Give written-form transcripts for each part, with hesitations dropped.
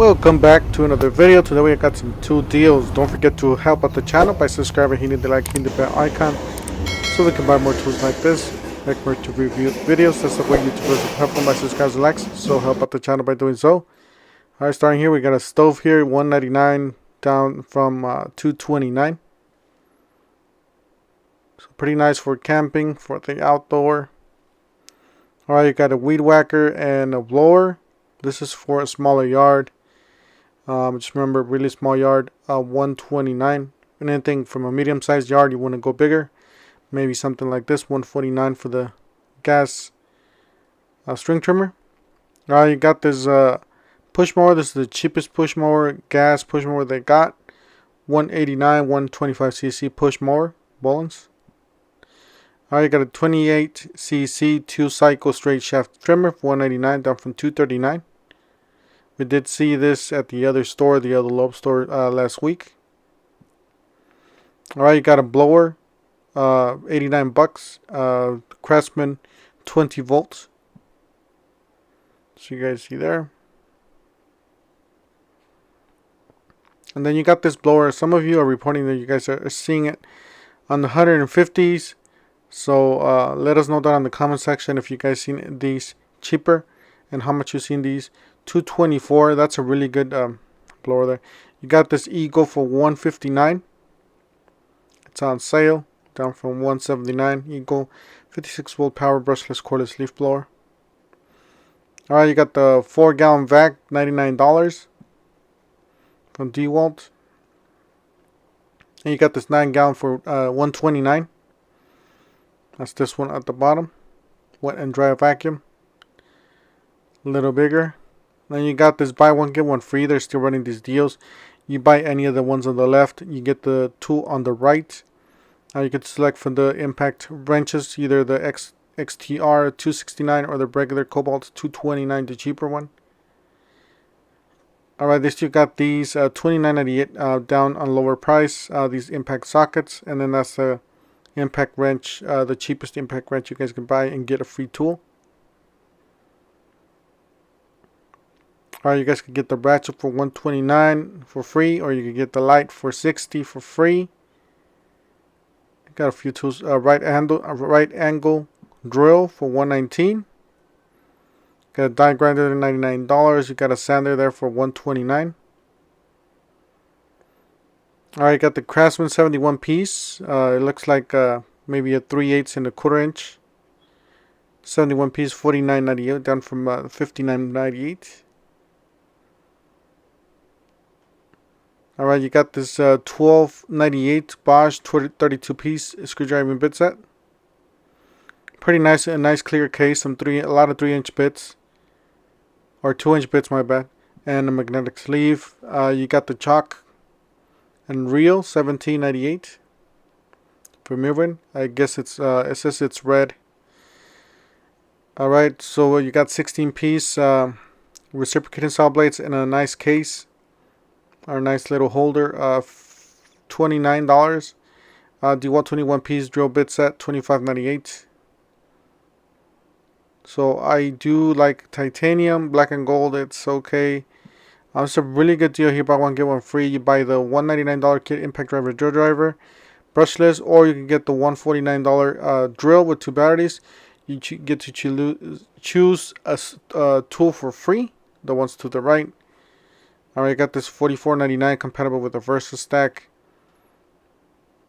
Welcome back to another video. Today we got some tool deals. Don't forget to help out the channel by subscribing, hitting the like, hitting the bell icon so we can buy more tools like this, make more to review videos. That's the way YouTubers help them by subscribing and likes, so help out the channel by doing so. Alright, starting here, we got a stove here, $199 down from $229. So pretty nice for camping, for the outdoor. Alright, you got a weed whacker and a blower. This is for a smaller yard. Just remember, really small yard, $129. And anything from a medium-sized yard, you want to go bigger. Maybe something like this, $149 for the gas string trimmer. You got this push mower. This is the cheapest push mower, gas push mower they got. $189, 125cc push mower, Bollens. You got a 28cc 2-cycle straight shaft trimmer for $189, down from $239. We did see this at the other store, the other Loeb store last week. Alright, you got a blower, $89, Craftsman, 20 volts. So you guys see there. And then you got this blower. Some of you are reporting that you guys are seeing it on the 150s. So let us know down in the comment section if you guys seen these cheaper and how much you seen these. $224. That's a really good blower there. You got this Eagle for $159. It's on sale, down from $179. Eagle 56 volt power brushless cordless leaf blower. Alright, you got the 4-gallon vac, $99 from DeWalt. And you got this 9-gallon for $129. That's this one at the bottom. Wet and dry vacuum. A little bigger. Then you got this buy one get one free. They're still running these deals. You buy any of the ones on the left, you get the two on the right. You could select from the impact wrenches, either the XTR 269 or the regular Cobalt 229, the cheaper one. Alright, they still got these $29.98 down on lower price. These impact sockets, and then that's the impact wrench, the cheapest impact wrench you guys can buy and get a free tool. Alright, you guys can get the ratchet for $129 for free, or you can get the light for $60 for free. Got a few tools. Right angle drill for $119. Got a die grinder for $99. You got a sander there for $129. Alright, you got the Craftsman 71 piece. It looks like maybe a 3/8 and a 1/4 inch. 71 piece, $49.98, down from $59.98. Alright, you got this $12.98 Bosch 32 piece screwdriver bit set. Pretty nice, a nice clear case. A lot of 3-inch bits, or 2-inch bits, my bad, and a magnetic sleeve. You got the chalk and reel, $17.98 for Mirwin. I guess it's it says it's red. Alright, so you got 16 piece reciprocating saw blades in a nice case. Our nice little holder, $29. DeWalt 21 piece drill bit set, $25.98. So I do like titanium, black and gold. It's okay. It's a really good deal here. Buy one get one free. You buy the $199 kit impact driver drill driver, brushless, or you can get the $149 drill with 2 batteries. You get to choose a tool for free. The ones to the right. Alright, you got this $44.99 compatible with the Versa stack.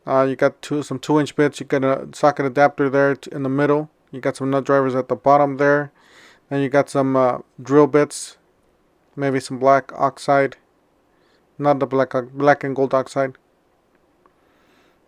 You got some 2-inch bits. You got a socket adapter there in the middle. You got some nut drivers at the bottom there. Then you got some drill bits. Maybe some black oxide. Not the black and gold oxide.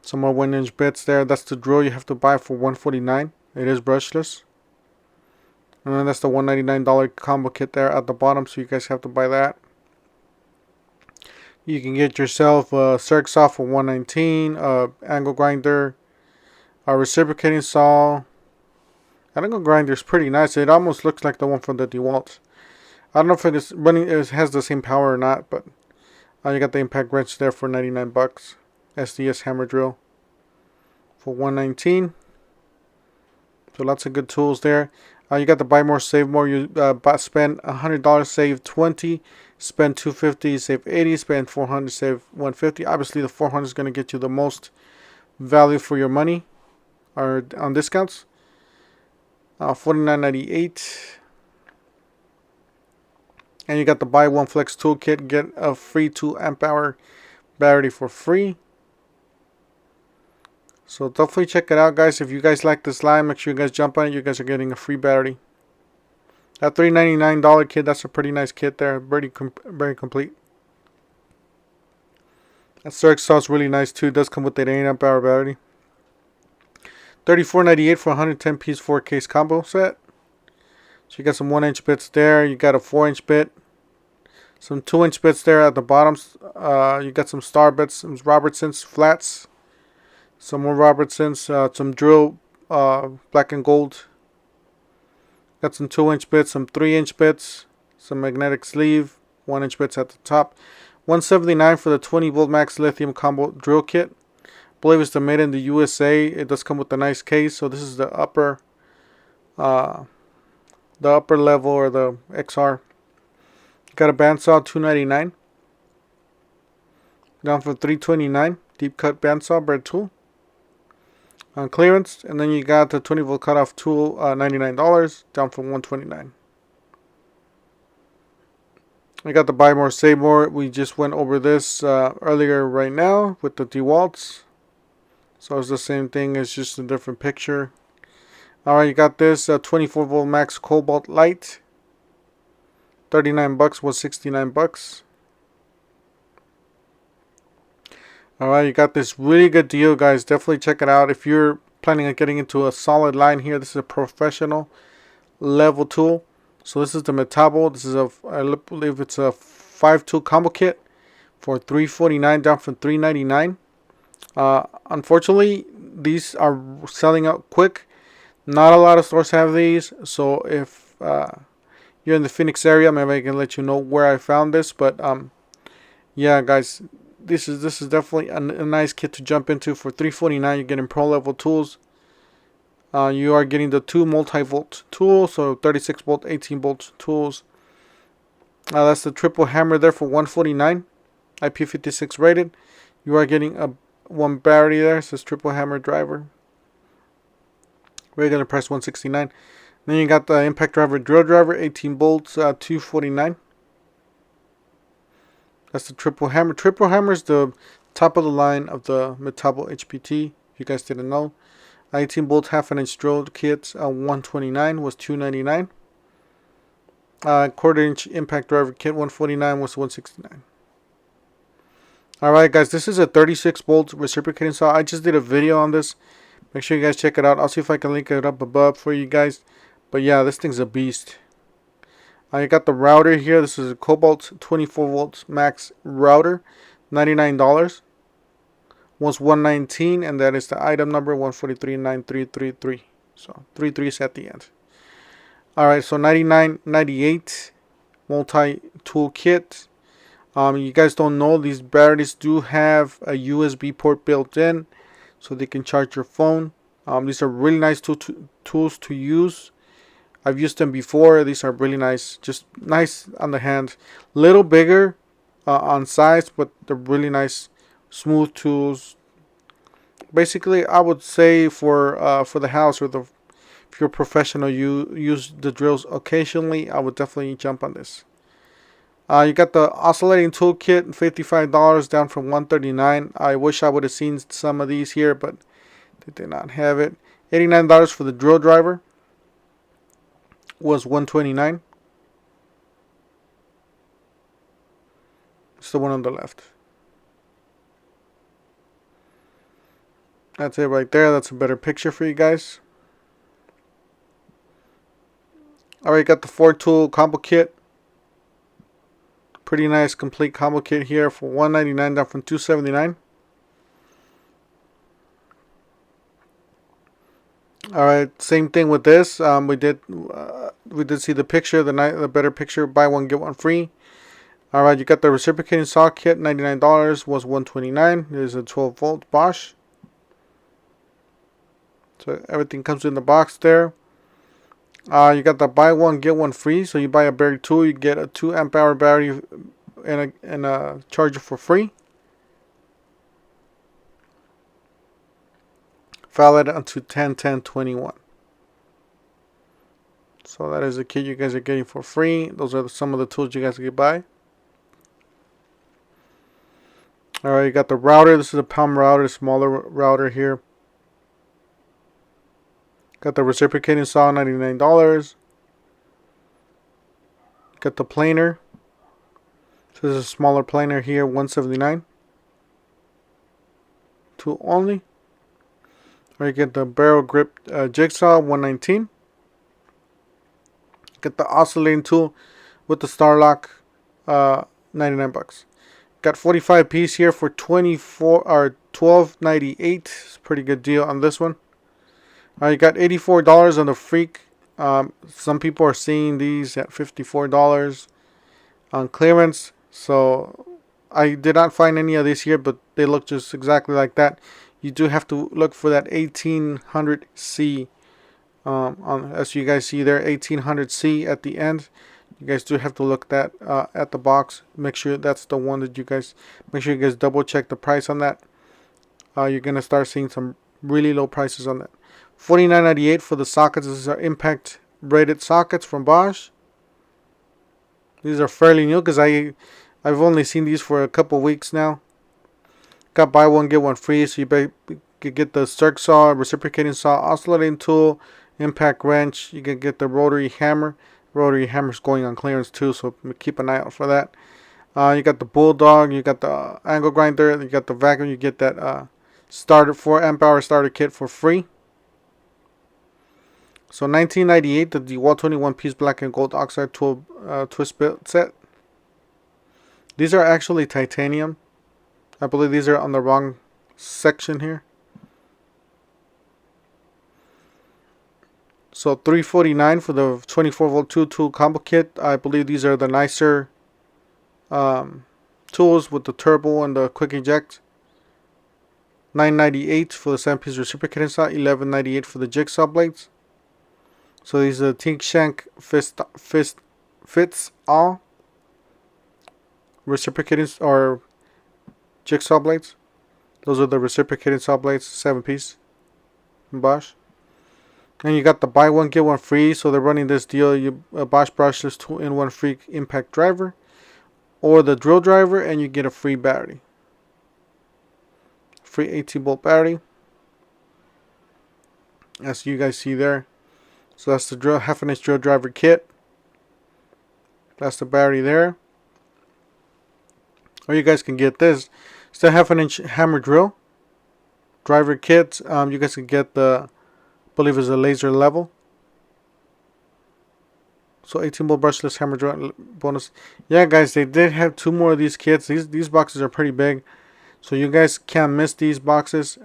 Some more 1-inch bits there. That's the drill you have to buy for $149. It is brushless. And then that's the $199 combo kit there at the bottom. So you guys have to buy that. You can get yourself a circ saw for $119, angle grinder, a reciprocating saw. Angle grinder is pretty nice. It almost looks like the one from the DeWalt. I don't know if it has the same power or not, but you got the impact wrench there for $99. SDS hammer drill for $119. So lots of good tools there. You got the buy more, save more. You spend $100, save 20. Spend 250, save 80. Spend 400, save 150. Obviously, the 400 is going to get you the most value for your money, or on discounts. $49.98. And you got the buy one flex toolkit, get a free 2 amp hour battery for free. So definitely check it out, guys. If you guys like this line, make sure you guys jump on it. You guys are getting a free battery. That $399 kit, that's a pretty nice kit there. Very complete. That Circ saw is really nice too. It does come with that 8 amp hour battery. $34.98 for 110 piece 4 case combo set. So you got some 1-inch bits there. You got a 4-inch bit. Some 2-inch bits there at the bottom. You got some star bits, some Robertson's flats. Some more Robertson's, some drill black and gold. Got some 2-inch bits, some 3-inch bits, some magnetic sleeve, 1-inch bits at the top. $179 for the 20 volt max lithium combo drill kit. I believe it's the made in the USA. It does come with a nice case. So this is the upper level, or the XR. Got a bandsaw, $299. Down from $329. Deep cut bandsaw bread tool on clearance. And then you got the 20 volt cutoff tool, $99, down from $129. I got the buy more, save more. We just went over this earlier right now with the DeWalt's. So it's the same thing, it's just a different picture. Alright, you got this 24 volt max cobalt light. $39 was $69. Alright, you got this really good deal, guys. Definitely check it out. If you're planning on getting into a solid line here, this is a professional level tool. So this is the Metabo. This is I believe it's a 5-tool combo kit for $349, down from $399. Unfortunately, these are selling out quick. Not a lot of stores have these. So if you're in the Phoenix area, maybe I can let you know where I found this. But yeah, guys. This is definitely a nice kit to jump into. For $349, you're getting pro level tools. You are getting the 2 multi-volt tools, so 36 volt, 18 volt tools. That's the triple hammer there for $149, IP56 rated. You are getting a 1 battery there. It says triple hammer driver. Regular price $169. Then you got the impact driver drill driver, 18 bolts, $249. That's the triple hammer. Triple hammer is the top of the line of the Metabo HPT. If you guys didn't know, 18 bolt 1/2 inch drill kit, $129 was $299. 1/4 inch impact driver kit, $149 was $169. Alright, guys, this is a 36 bolt reciprocating saw. I just did a video on this. Make sure you guys check it out. I'll see if I can link it up above for you guys. But yeah, this thing's a beast. I got the router here. This is a Cobalt 24 volts max router, $99. Was $119, and that is the item number 1439333. So 33 at the end. All right, so $99.98 multi-tool kit. You guys don't know, these batteries do have a USB port built in, so they can charge your phone. These are really nice tools to use. I've used them before. These are really nice, just nice on the hand. Little bigger on size, but they're really nice, smooth tools. Basically, I would say for the house, or if you're a professional, you use the drills occasionally, I would definitely jump on this. You got the oscillating toolkit, $55, down from $139. I wish I would have seen some of these here, but they did not have it. $89 for the drill driver. Was $129. It's the one on the left. That's it right there. That's a better picture for you guys. Alright, got the 4-tool combo kit. Pretty nice complete combo kit here for $199, down from $279. Alright, same thing with this. We did see the picture, the better picture, buy one get one free. Alright, you got the reciprocating saw kit, $99, was $129. There's a 12 volt Bosch. So everything comes in the box there. You got the buy one get one free. So you buy a battery tool, you get a 2 amp hour battery and a charger for free. Valid until 10/10/21. So that is the kit you guys are getting for free. Those are some of the tools you guys can buy. Alright, you got the router. This is a Palm router, smaller router here. Got the reciprocating saw, $99. Got the planer. This is a smaller planer here, $179. Tool only. Or you get the barrel grip jigsaw, $119. Get the oscillating tool with the star lock, $99. Got 45 piece here for $12.98. It's a pretty good deal on this one. You got $84 on the Freak. Some people are seeing these at $54 on clearance. So I did not find any of these here, but they look just exactly like that. You do have to look for that 1800C. As you guys see there, 1800C at the end. You guys do have to look that at the box. Make sure that's the one that you guys. Make sure you guys double check the price on that. You're gonna start seeing some really low prices on that. $49.98 for the sockets. These are impact braided sockets from Bosch. These are fairly new because I've only seen these for a couple weeks now. Got buy one get one free, so you could get the circ saw, reciprocating saw, oscillating tool, impact wrench. You can get the rotary hammer. Rotary hammer's going on clearance too, so keep an eye out for that. You got the bulldog, you got the angle grinder, you got the vacuum. You get that starter 4 amp hour starter kit for free. So $19.98, the DeWalt 21 piece black and gold oxide tool twist bit set. These are actually titanium. I believe these are on the wrong section here. So $349 for the 24 volt 2 tool combo kit. I believe these are the nicer tools with the turbo and the quick eject. $9.98 for the 7 piece reciprocating saw. $11.98 for the jigsaw blades. So these are Tink Shank fits all reciprocating or jigsaw blades. Those are the reciprocating saw blades, 7 piece from Bosch. And you got the buy one get one free. So they're running this deal. You Bosch Brushless 2-in-1 free impact driver, or the drill driver, and you get a free battery. Free 18 volt battery, as you guys see there. So that's the drill, half an inch drill driver kit. That's the battery there. Or you guys can get this. It's the half an inch hammer drill driver kit. You guys can get the, I believe it's a laser level. So 18 volt brushless hammer drill bonus. Yeah, guys, they did have 2 more of these kits. These boxes are pretty big, so you guys can't miss these boxes.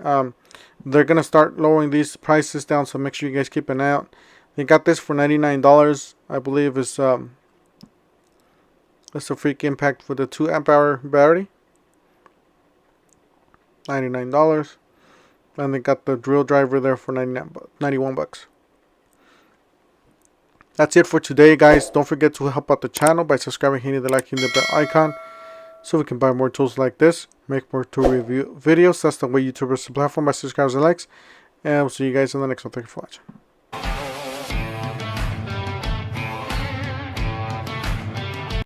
They're gonna start lowering these prices down, so make sure you guys keep an eye out. They got this for $99. I believe it's that's a Freak impact for the 2 amp hour battery. $99. And they got the drill driver there for $91. That's it for today, guys. Don't forget to help out the channel by subscribing, hitting the like, hitting the bell icon, so we can buy more tools like this, make more tool review videos. That's the way YouTubers the platform, by subscribers and likes. And we'll see you guys in the next one. Thank you for watching.